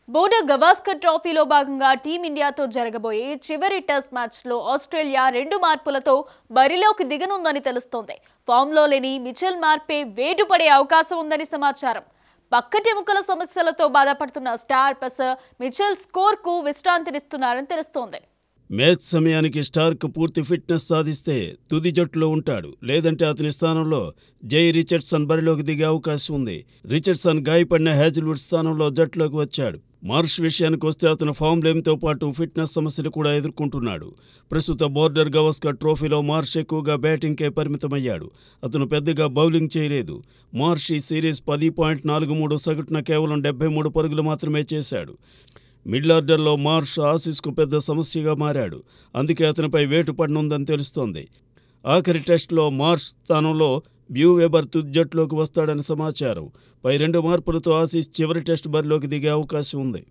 Border Gavaskar ట్రోఫీలో భాగంగా టీమిండియాతో జరగబోయే చివరి టెస్ట్ మ్యాచ్లో ఆస్ట్రేలియా 2 మార్పులతో బరిలోకి దిగనుందని తెలుస్తోంది. ఫామ్లో లేని మిచెల్ మార్పే వేటు పడే అవకాశం ఉందని సమాచారం. పక్కటెముకల సమస్యలతో బాధపడుతున్న స్టార్ పేసర్ మిచెల్ స్కోర్కు విశ్రాంతినిస్తున్నారని తెలుస్తోంది. మ్యాచ్ సమయానికి స్టార్క్ పూర్తి ఫిట్నెస్ సాధిస్తే తుది జట్టులో ఉంటాడు. లేదంటే అతని స్థానంలో జై రిచర్డ్సన్ బరిలోకి దిగే అవకాశం ఉంది. రిచర్డ్సన్ గాయపడిన హ్యాజిల్వుడ్ స్థానంలో జట్టులోకి వచ్చాడు. మార్ష్ విషయానికి వస్తే అతను ఫామ్ లేమితో పాటు ఫిట్నెస్ సమస్యలు కూడా ఎదుర్కొంటున్నాడు. ప్రస్తుత బోర్డర్ గవాస్కర్ ట్రోఫీలో మార్ష్ ఎక్కువగా బ్యాటింగ్కే పరిమితమయ్యాడు. అతను పెద్దగా బౌలింగ్ చేయలేదు. మార్ష్ ఈ సిరీస్ 10.43 సగటున కేవలం 73 పరుగులు మాత్రమే చేశాడు. మిడిల్ ఆర్డర్లో మార్ష్ ఆసీస్కు పెద్ద సమస్యగా మారాడు. అందుకే అతనిపై వేటు పడనుందని తెలుస్తోంది. ఆఖరి టెస్టులో మార్ష్ స్థానంలో బ్యూవెబర్ తుది జట్టులోకి వస్తాడని సమాచారం. పై 2 మార్పులతో ఆసీస్ చివరి టెస్ట్ బరిలోకి దిగే అవకాశం ఉంది.